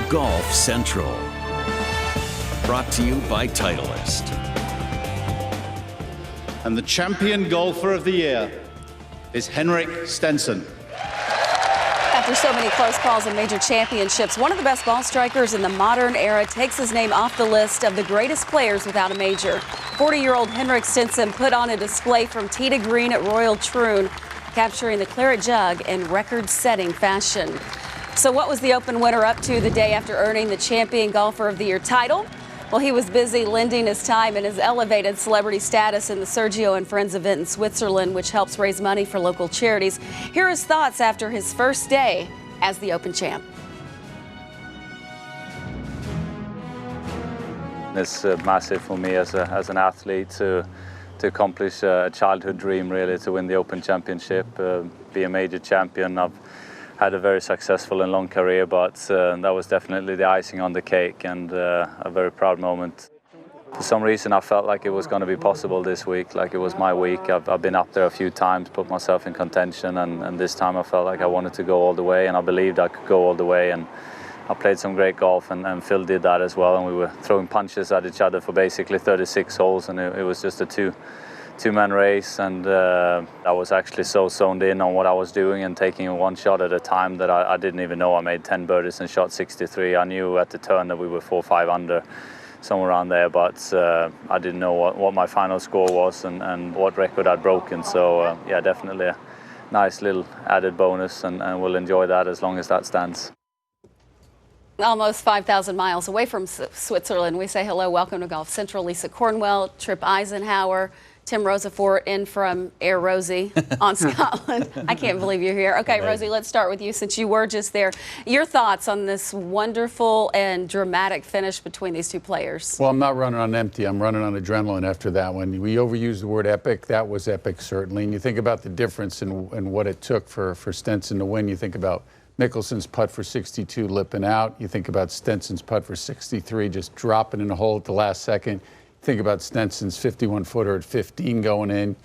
Golf Central. Brought to you by Titleist. And the champion golfer of the year is Henrik Stenson. After so many close calls in major championships, one of the best ball strikers in the modern era takes his name off the list of the greatest players without a major. 40-year-old Henrik Stenson put on a display from tee to green at Royal Troon, capturing the claret jug in record-setting fashion. So what was the Open winner up to the day after earning the Champion Golfer of the Year title? Well, he was busy lending his time and his elevated celebrity status in the Sergio and Friends event in Switzerland, which helps raise money for local charities. Here are his thoughts after his first day as the Open champ. It's massive for me as an athlete to accomplish a childhood dream, really, to win the Open Championship, be a major champion. I've had a very successful and long career, but that was definitely the icing on the cake and a very proud moment. For some reason, I felt like it was going to be possible this week, like it was my week. I've been up there a few times, put myself in contention, and this time I felt like I wanted to go all the way, and I believed I could go all the way. And I played some great golf, and Phil did that as well, and we were throwing punches at each other for basically 36 holes, and it was just a two-man race, and I was actually so zoned in on what I was doing and taking one shot at a time that I didn't even know I made 10 birdies and shot 63. I knew at the turn that we were 4 or 5 under, somewhere around there, but I didn't know what my final score was and what record I'd broken. So yeah, definitely a nice little added bonus, and we'll enjoy that as long as that stands. Almost 5,000 miles away from Switzerland, we say hello, welcome to Golf Central. Lisa Cornwell, Trip Eisenhower, Tim Rosefort in from Air Rosie on Scotland. I can't believe you're here. Okay, Rosie, let's start with you since you were just there. Your thoughts on this wonderful and dramatic finish between these two players? Well, I'm not running on empty. I'm running on adrenaline after that one. We overused the word epic. That was epic, certainly. And you think about the difference in what it took for Stenson to win. You think about Mickelson's putt for 62 lipping out. You think about Stenson's putt for 63 just dropping in a hole at the last second. Think about Stenson's 51-footer at 15 going in.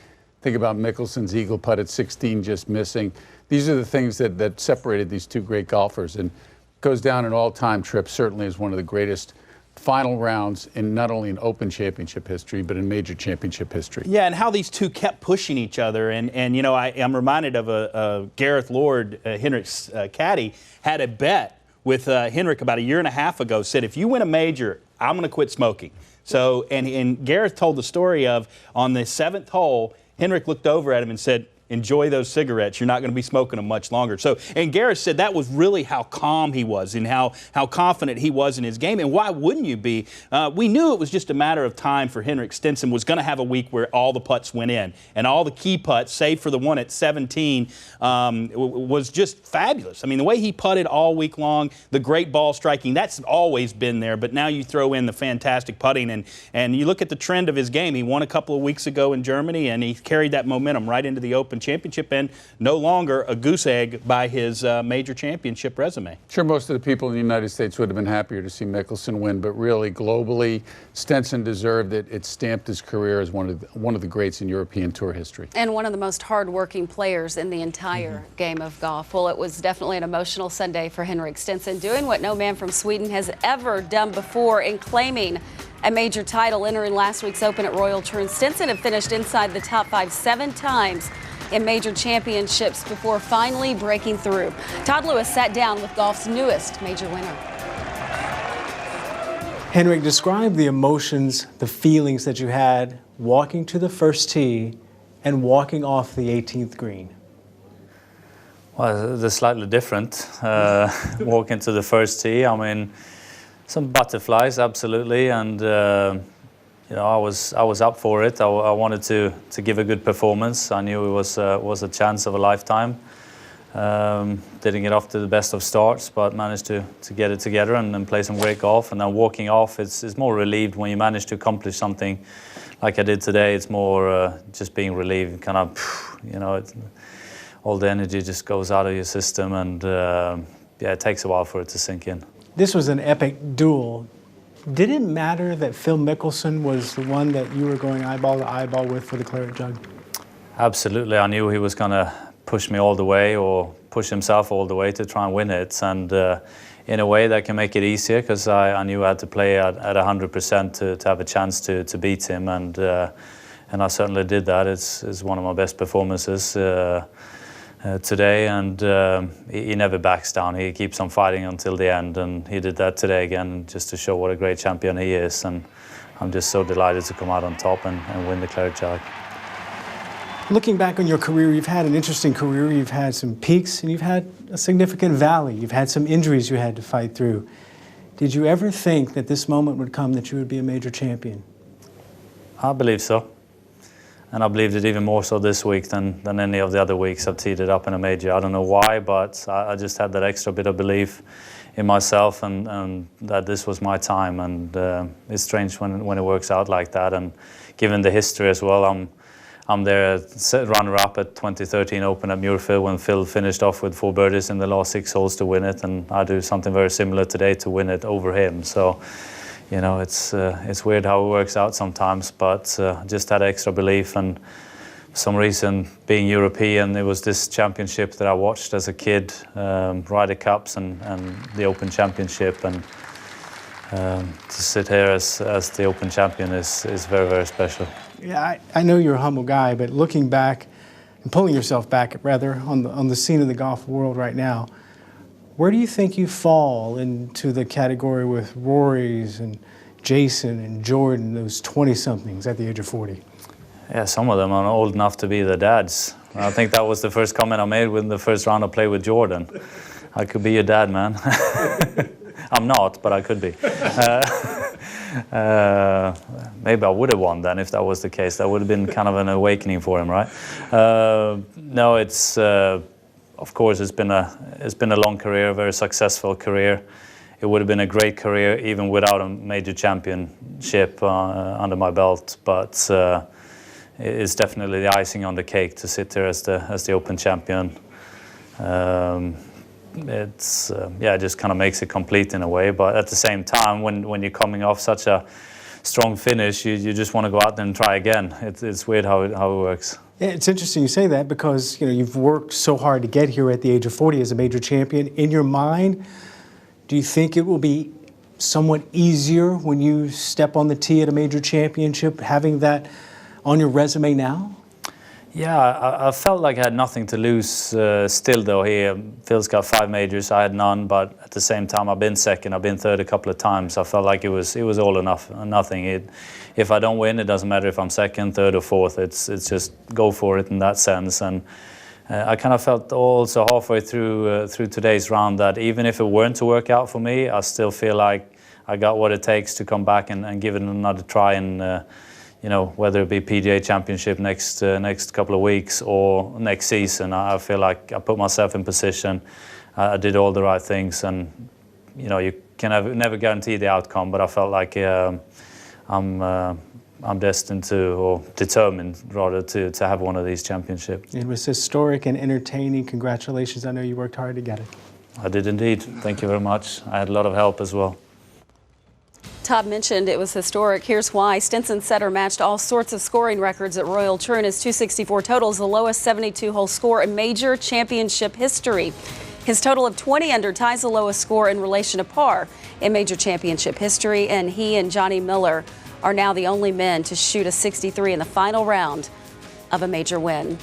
Think about Mickelson's eagle putt at 16 just missing. These are the things that separated these two great golfers, and goes down in all-time Trip certainly as one of the greatest final rounds in not only in Open Championship history, but in major championship history. Yeah, and how these two kept pushing each other. And you know, I'm reminded of Gareth Lord, Henrik's caddy, had a bet with Henrik about 1.5 years ago, said, if you win a major, I'm going to quit smoking. So, and Gareth told the story of on the 7th hole, Henrik looked over at him and said, enjoy those cigarettes. You're not going to be smoking them much longer. So, and Gareth said that was really how calm he was and how confident he was in his game. And why wouldn't you be? We knew it was just a matter of time for Henrik Stenson was going to have a week where all the putts went in. And all the key putts, save for the one at 17, was just fabulous. I mean, the way he putted all week long, the great ball striking, that's always been there. But now you throw in the fantastic putting. And you look at the trend of his game. He won a couple of weeks ago in Germany, and he carried that momentum right into the Open Championship, and no longer a goose egg by his major championship resume. Sure, most of the people in the United States would have been happier to see Mickelson win, but really, globally, Stenson deserved it. It stamped his career as one of the greats in European Tour history. And one of the most hard-working players in the entire game of golf. Well, it was definitely an emotional Sunday for Henrik Stenson, doing what no man from Sweden has ever done before in claiming a major title. Entering last week's Open at Royal Troon, Stenson had finished inside the top 5 7 times in major championships before finally breaking through. Todd Lewis sat down with golf's newest major winner. Henrik, describe the emotions, the feelings that you had walking to the first tee and walking off the 18th green. Well, they're slightly different. Walking to the first tee, I mean, some butterflies, absolutely, and you know, I was up for it. I wanted to give a good performance. I knew it was a chance of a lifetime. Didn't get off to the best of starts, but managed to get it together and play some great golf. And then walking off, it's more relieved when you manage to accomplish something like I did today. It's more just being relieved, kind of, you know, all the energy just goes out of your system, and yeah, it takes a while for it to sink in. This was an epic duel. Did it matter that Phil Mickelson was the one that you were going eyeball to eyeball with for the claret jug? Absolutely. I knew he was going to push me all the way, or push himself all the way to try and win it. And in a way that can make it easier, because I knew I had to play at 100% to have a chance to beat him, and I certainly did that. It's one of my best performances today, and he never backs down. He keeps on fighting until the end, and he did that today again, just to show what a great champion he is. And I'm just so delighted to come out on top and win the Claret Jug. Looking back on your career, you've had an interesting career. You've had some peaks and you've had a significant valley. You've had some injuries you had to fight through. Did you ever think that this moment would come that you would be a major champion? I believe so. And I believed it even more so this week than any of the other weeks I've teed it up in a major. I don't know why, but I just had that extra bit of belief in myself and that this was my time. And it's strange when it works out like that. And given the history as well, I'm there runner-up at 2013 Open at Muirfield when Phil finished off with 4 birdies in the last 6 holes to win it, and I do something very similar today to win it over him. So, you know, it's weird how it works out sometimes, but just had extra belief, and for some reason, being European, it was this championship that I watched as a kid, Ryder Cups and the Open Championship, and to sit here as the Open champion is very, very special. Yeah, I know you're a humble guy, but looking back and pulling yourself back, rather, on the scene of the golf world right now, where do you think you fall into the category with Rory's and Jason and Jordan, those 20-somethings at the age of 40? Yeah, some of them are old enough to be their dads. I think that was the first comment I made when the first round I played with Jordan. I could be your dad, man. I'm not, but I could be. Maybe I would have won then if that was the case. That would have been kind of an awakening for him, right? No, it's of course it's been a long career, a very successful career. It would have been a great career even without a major championship under my belt, but it's definitely the icing on the cake to sit there as the Open champion. It's it just kind of makes it complete in a way, but at the same time, when you're coming off such a strong finish, you just want to go out there and try again. It's weird how it works. Yeah, it's interesting you say that, because you've worked so hard to get here at the age of 40 as a major champion. In your mind, do you think it will be somewhat easier when you step on the tee at a major championship, having that on your resume now? Yeah, I felt like I had nothing to lose still, though. Phil's got 5 majors, I had none, but at the same time, I've been second, I've been third a couple of times. I felt like it was all enough, nothing. If I don't win, it doesn't matter if I'm second, third, or fourth. It's just go for it in that sense. And I kind of felt also halfway through today's round that even if it weren't to work out for me, I still feel like I got what it takes to come back and give it another try, and whether it be PGA Championship next couple of weeks or next season, I feel like I put myself in position. I did all the right things, and you can never guarantee the outcome. But I felt like I'm destined to, or determined rather, to have one of these championships. It was historic and entertaining. Congratulations! I know you worked hard to get it. I did indeed. Thank you very much. I had a lot of help as well. Todd mentioned it was historic. Here's why. Stenson Setter matched all sorts of scoring records at Royal Troon. His 264 total is the lowest 72-hole score in major championship history. His total of 20 under ties the lowest score in relation to par in major championship history, and he and Johnny Miller are now the only men to shoot a 63 in the final round of a major win.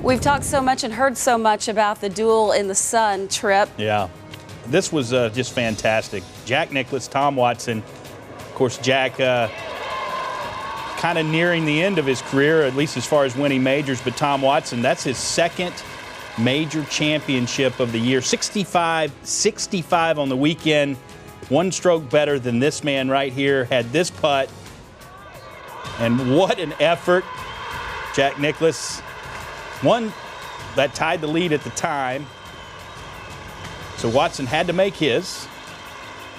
We've talked so much and heard so much about the duel in the sun, Trip. Yeah. This was just fantastic. Jack Nicklaus, Tom Watson. Of course, Jack kind of nearing the end of his career, at least as far as winning majors, but Tom Watson, that's his second major championship of the year. 65 on the weekend. 1 stroke better than this man right here. Had this putt. And what an effort. Jack Nicklaus, one that tied the lead at the time. So Watson had to make his.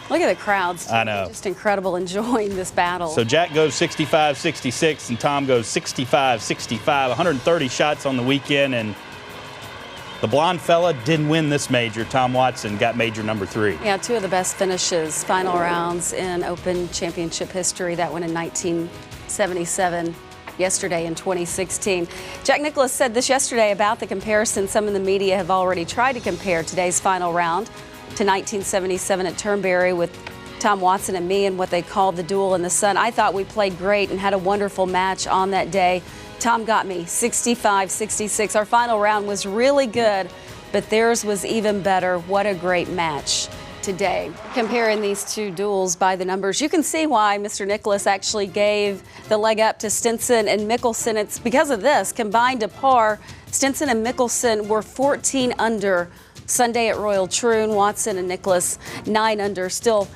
Look at the crowds. I know. Just incredible, enjoying this battle. So Jack goes 65-66 and Tom goes 65-65. 130 shots on the weekend, and the blonde fella didn't win this major. Tom Watson got major number 3. Yeah, 2 of the best finishes, final rounds in Open Championship history. That one in 1977. Yesterday in 2016. Jack Nicklaus said this yesterday about the comparison. Some in the media have already tried to compare today's final round to 1977 at Turnberry with Tom Watson and me in what they called the duel in the sun. I thought we played great and had a wonderful match on that day. Tom got me 65-66. Our final round was really good, but theirs was even better. What a great match today. Comparing these two duels by the numbers, you can see why Mr. Nicholas actually gave the leg up to Stenson and Mickelson. It's because of this. Combined to par, Stenson and Mickelson were 14 under Sunday at Royal Troon. Watson and Nicholas 9 under. Still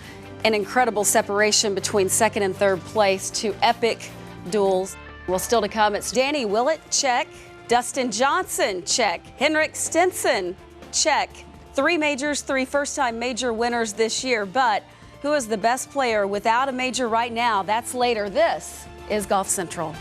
an incredible separation between second and third place. Two epic duels. Well, still to come, it's Danny Willett, check. Dustin Johnson, check. Henrik Stenson, check. 3 majors, 3 first-time major winners this year. But who is the best player without a major right now? That's later. This is Golf Central.